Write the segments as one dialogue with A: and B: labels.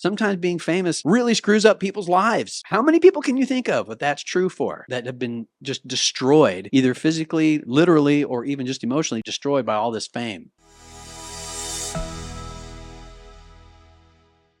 A: Sometimes being famous really screws up people's lives. How many people can you think of what that's true for, that have been just destroyed, either physically, literally, or even just emotionally destroyed by all this fame?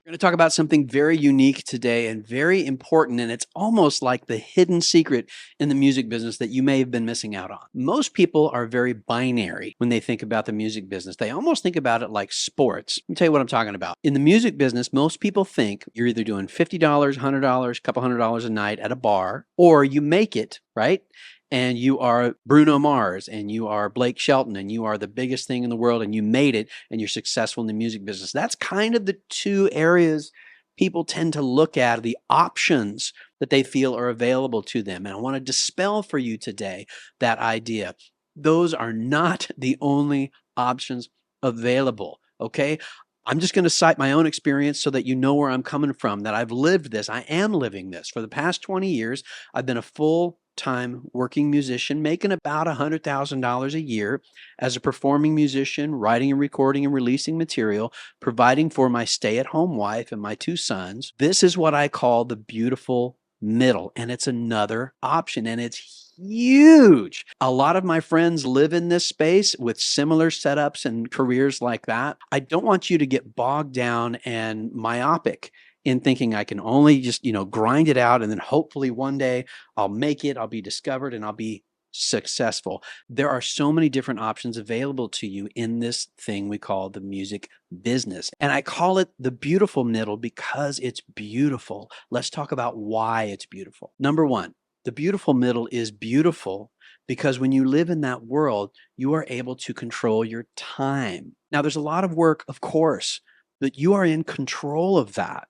A: We're going to talk about something very unique today and very important, and it's almost like the hidden secret in the music business that you may have been missing out on. Most people are very binary when they think about the music business. They almost think about it like sports. Let me tell you what I'm talking about. In the music business, most people think you're either doing $50, $100, a couple $100 a night at a bar, or you make it, right? And you are Bruno Mars, and you are Blake Shelton, and you are the biggest thing in the world, and you made it, and you're successful in the music business. That's kind of the two areas people tend to look at, the options that they feel are available to them. And I want to dispel for you today that idea. Those are not the only options available, okay? I'm just going to cite my own experience so that you know where I'm coming from, that I've lived this. I am living this. For the past 20 years, I've been a full-time working musician, making about $100,000 a year as a performing musician, writing and recording and releasing material, providing for my stay-at-home wife and my two sons. This is what I call the beautiful middle, and it's another option, and it's huge. A lot of my friends live in this space with similar setups and careers like that. I don't want you to get bogged down and myopic in thinking I can only just, grind it out and then hopefully one day I'll make it, I'll be discovered, and I'll be successful. There are so many different options available to you in this thing we call the music business. And I call it the beautiful middle because it's beautiful. Let's talk about why it's beautiful. Number one, the beautiful middle is beautiful because when you live in that world, you are able to control your time. Now, there's a lot of work, of course, but you are in control of that.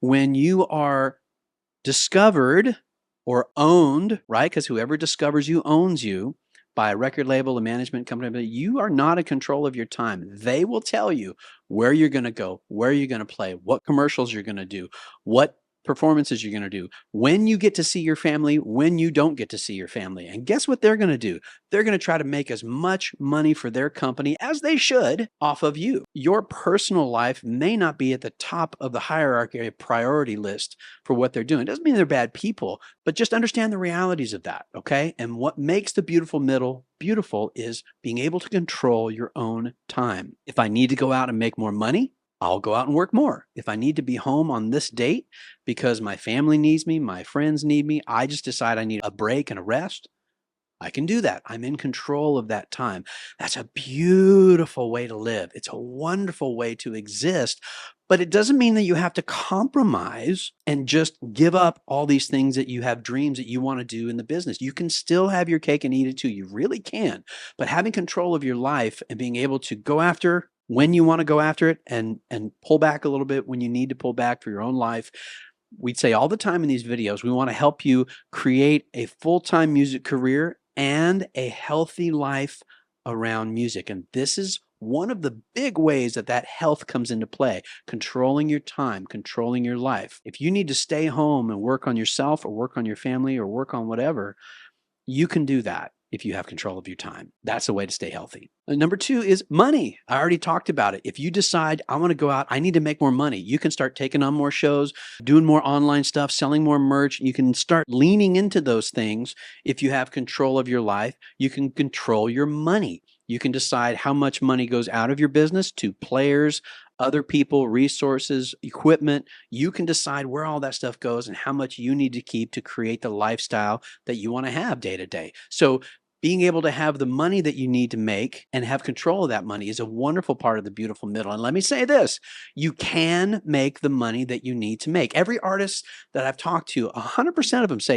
A: When you are discovered or owned, right? Because whoever discovers you owns you by a record label, a management company, but you are not in control of your time. They will tell you where you're going to go, where you're going to play, what commercials you're going to do, what performances you're going to do, when you get to see your family, when you don't get to see your family. And guess what they're going to do? They're going to try to make as much money for their company as they should off of you. Your personal life may not be at the top of the hierarchy priority list for what they're doing. It doesn't mean they're bad people, but just understand the realities of that, okay? And what makes the beautiful middle beautiful is being able to control your own time. If I need to go out and make more money, I'll go out and work more. If I need to be home on this date because my family needs me, my friends need me, I just decide I need a break and a rest, I can do that. I'm in control of that time. That's a beautiful way to live. It's a wonderful way to exist, but it doesn't mean that you have to compromise and just give up all these things that you have dreams that you want to do in the business. You can still have your cake and eat it too. You really can. But having control of your life and being able to go after when you want to go after it and pull back a little bit when you need to pull back for your own life. We'd say all the time in these videos, we want to help you create a full-time music career and a healthy life around music. And this is one of the big ways that that health comes into play, controlling your time, controlling your life. If you need to stay home and work on yourself or work on your family or work on whatever, you can do that if you have control of your time. That's a way to stay healthy. And number two is money. I already talked about it. If you decide I want to go out, I need to make more money, you can start taking on more shows, doing more online stuff, selling more merch. You can start leaning into those things. If you have control of your life, you can control your money. You can decide how much money goes out of your business to players, other people, resources, equipment. You can decide where all that stuff goes and how much you need to keep to create the lifestyle that you want to have day to day. So being able to have the money that you need to make and have control of that money is a wonderful part of the beautiful middle. And let me say this, you can make the money that you need to make. Every artist that I've talked to, 100% of them say,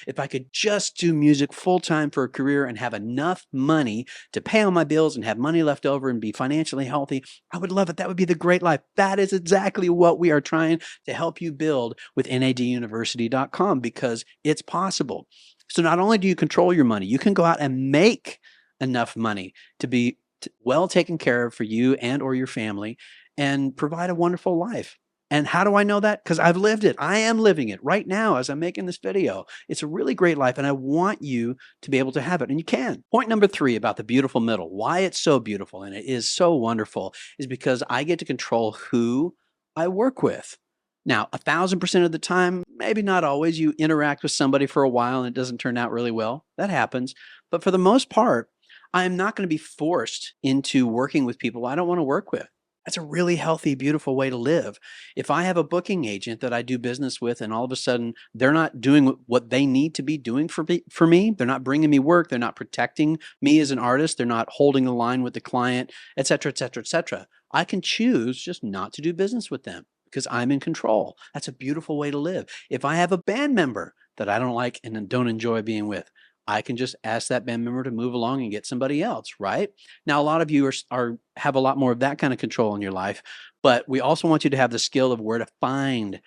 A: if I could just do music full-time for a career and have enough money to pay all my bills and have money left over and be financially healthy, I would love it. That would be the great life. That is exactly what we are trying to help you build with NADuniversity.com because it's possible. So not only do you control your money, you can go out and make enough money to be well taken care of for you and or your family and provide a wonderful life. And how do I know that? Because I've lived it. I am living it right now as I'm making this video. It's a really great life, and I want you to be able to have it, and you can. Point number three about the beautiful middle, why it's so beautiful and it is so wonderful, is because I get to control who I work with. Now, 1,000% of the time, maybe not always, you interact with somebody for a while and it doesn't turn out really well. That happens. But for the most part, I am not going to be forced into working with people I don't want to work with. That's a really healthy, beautiful way to live. If I have a booking agent that I do business with and all of a sudden they're not doing what they need to be doing for me, they're not bringing me work, they're not protecting me as an artist, they're not holding the line with the client, et cetera, et cetera, et cetera. I can choose just not to do business with them because I'm in control. That's a beautiful way to live. If I have a band member that I don't like and don't enjoy being with, I can just ask that band member to move along and get somebody else, right? Now, a lot of you are have a lot more of that kind of control in your life, but we also want you to have the skill of where to find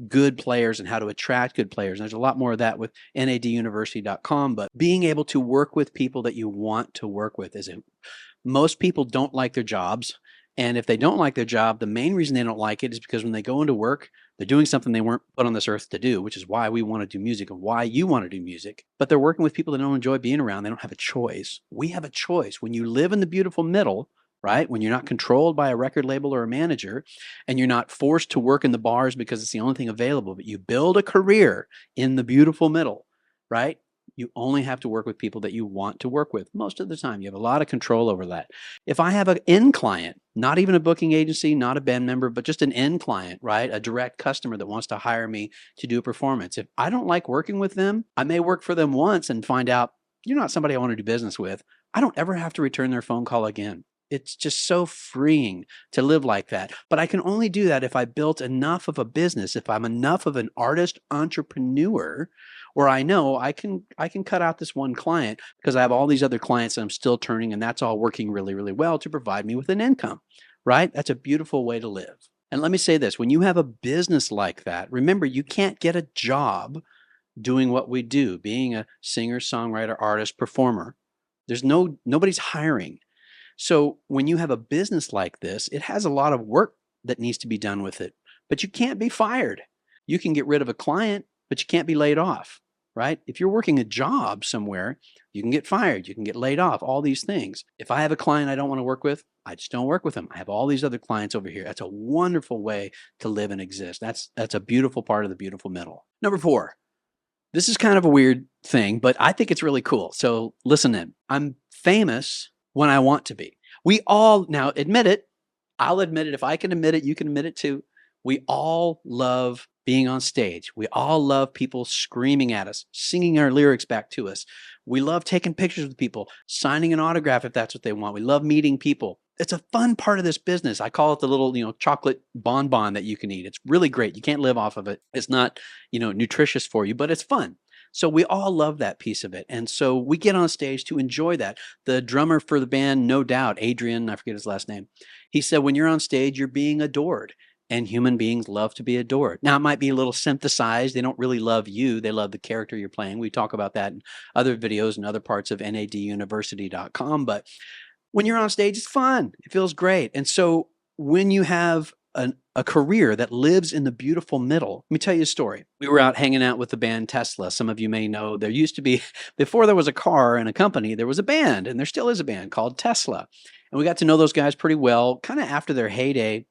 A: good players and how to attract good players. And there's a lot more of that with NADUniversity.com, but being able to work with people that you want to work with is most people don't like their jobs. And if they don't like their job, the main reason they don't like it is because when they go into work, they're doing something they weren't put on this earth to do, which is why we want to do music and why you want to do music. But they're working with people they don't enjoy being around. They don't have a choice. We have a choice. When you live in the beautiful middle, right? When you're not controlled by a record label or a manager, and you're not forced to work in the bars because it's the only thing available, but you build a career in the beautiful middle, right? You only have to work with people that you want to work with most of the time. You have a lot of control over that. If I have an end client, not even a booking agency, not a band member, but just an end client, right? A direct customer that wants to hire me to do a performance. If I don't like working with them, I may work for them once and find out you're not somebody I want to do business with. I don't ever have to return their phone call again. It's just so freeing to live like that. But I can only do that if I built enough of a business, if I'm enough of an artist entrepreneur where I know I can cut out this one client because I have all these other clients that I'm still turning and that's all working really, really well to provide me with an income, right? That's a beautiful way to live. And let me say this, when you have a business like that, remember you can't get a job doing what we do, being a singer, songwriter, artist, performer. Nobody's hiring. So when you have a business like this, it has a lot of work that needs to be done with it, but you can't be fired. You can get rid of a client, but you can't be laid off, right? If you're working a job somewhere, you can get fired, you can get laid off, all these things. If I have a client I don't want to work with, I just don't work with them. I have all these other clients over here. That's a wonderful way to live and exist. That's a beautiful part of the beautiful middle. Number 4, this is kind of a weird thing, but I think it's really cool. So listen in. I'm famous when I want to be. We all, now admit it, I'll admit it. If I can admit it, you can admit it too. We all love being on stage. We all love people screaming at us, singing our lyrics back to us. We love taking pictures with people, signing an autograph if that's what they want. We love meeting people. It's a fun part of this business. I call it the little, chocolate bonbon that you can eat. It's really great. You can't live off of it. It's not, nutritious for you, but it's fun. So we all love that piece of it. And so we get on stage to enjoy that. The drummer for the band, No Doubt, Adrian, I forget his last name, he said, when you're on stage, you're being adored. And human beings love to be adored. Now, it might be a little synthesized. They don't really love you. They love the character you're playing. We talk about that in other videos and other parts of NADUniversity.com. But when you're on stage, it's fun. It feels great. And so when you have a career that lives in the beautiful middle, let me tell you a story. We were out hanging out with the band Tesla. Some of you may know there used to be, before there was a car and a company, there was a band, and there still is a band called Tesla. And we got to know those guys pretty well, kind of after their heyday.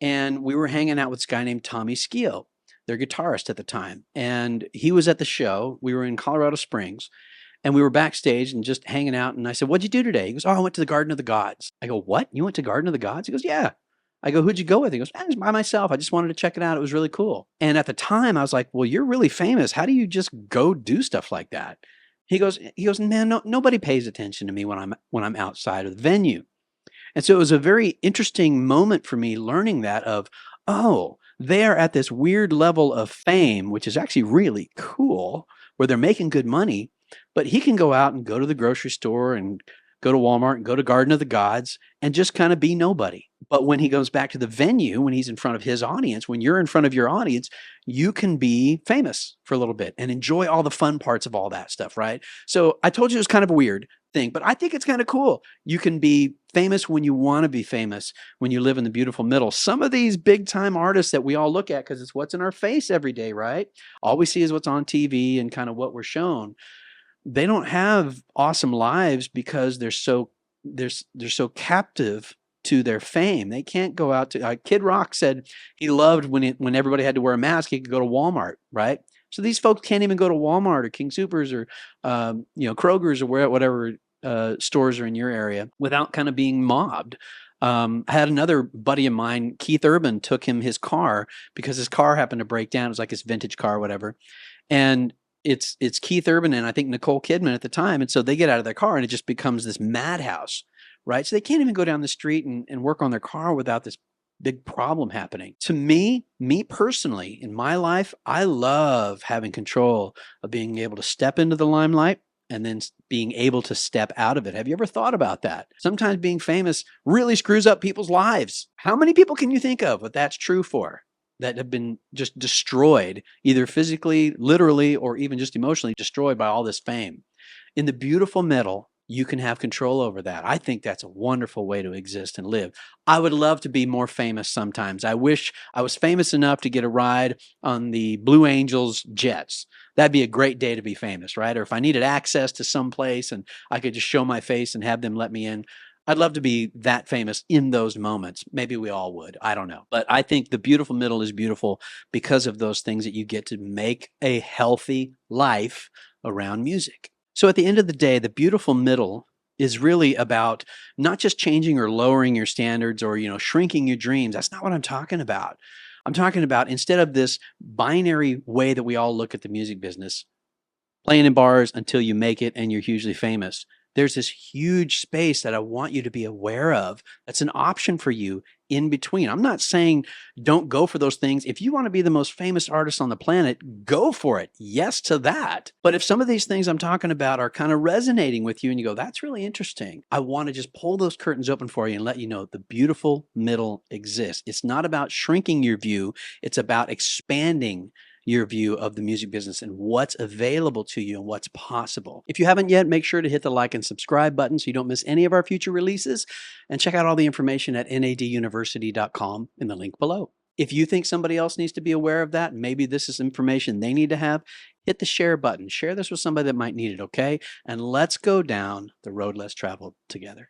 A: And we were hanging out with this guy named Tommy Skio, their guitarist at the time. And he was at the show. We were in Colorado Springs. And we were backstage and just hanging out. And I said, what'd you do today? He goes, oh, I went to the Garden of the Gods. I go, what? You went to Garden of the Gods? He goes, yeah. I go, who'd you go with? He goes, I was by myself. I just wanted to check it out. It was really cool. And at the time I was like, well, you're really famous. How do you just go do stuff like that? He goes, man, nobody pays attention to me when I'm outside of the venue. And so it was a very interesting moment for me learning that of, oh, they're at this weird level of fame, which is actually really cool, where they're making good money. But he can go out and go to the grocery store and go to Walmart and go to Garden of the Gods and just kind of be nobody. But when he goes back to the venue, when he's in front of his audience, when you're in front of your audience, you can be famous for a little bit and enjoy all the fun parts of all that stuff, right? So I told you it was kind of a weird thing, but I think it's kind of cool. You can be famous when you want to be famous, when you live in the beautiful middle. Some of these big time artists that we all look at, because it's what's in our face every day, right? All we see is what's on TV and kind of what we're shown. They don't have awesome lives because they're so captive to their fame. They can't go out to Kid Rock said he loved when everybody had to wear a mask, he could go to Walmart, right? So these folks can't even go to Walmart or King Soopers or Kroger's or whatever stores are in your area without kind of being mobbed. I had another buddy of mine, Keith Urban, took him his car because his car happened to break down. It was like his vintage car, whatever. And it's Keith Urban and I think Nicole Kidman at the time. And so they get out of their car and it just becomes this madhouse, right? So they can't even go down the street and work on their car without this big problem happening. To me personally, in my life, I love having control of being able to step into the limelight and then being able to step out of it. Have you ever thought about that? Sometimes being famous really screws up people's lives. How many people can you think of what that's true for? That have been just destroyed, either physically, literally, or even just emotionally destroyed by all this fame. In the beautiful middle, you can have control over that. I think that's a wonderful way to exist and live. I would love to be more famous sometimes. I wish I was famous enough to get a ride on the Blue Angels jets. That'd be a great day to be famous, right? Or if I needed access to some place and I could just show my face and have them let me in, I'd love to be that famous in those moments. Maybe we all would. I don't know. But I think the beautiful middle is beautiful because of those things that you get to make a healthy life around music. So at the end of the day, the beautiful middle is really about not just changing or lowering your standards or, shrinking your dreams. That's not what I'm talking about. I'm talking about instead of this binary way that we all look at the music business, playing in bars until you make it and you're hugely famous. There's this huge space that I want you to be aware of. That's an option for you in between. I'm not saying don't go for those things. If you want to be the most famous artist on the planet, go for it. Yes to that. But if some of these things I'm talking about are kind of resonating with you and you go, that's really interesting, I want to just pull those curtains open for you and let you know the beautiful middle exists. It's not about shrinking your view. It's about expanding your view of the music business and what's available to you and what's possible. If you haven't yet, make sure to hit the like and subscribe button so you don't miss any of our future releases, and check out all the information at naduniversity.com in the link below. If you think somebody else needs to be aware of that, maybe this is information they need to have, hit the share button. Share this with somebody that might need it, okay? And let's go down the road less traveled together.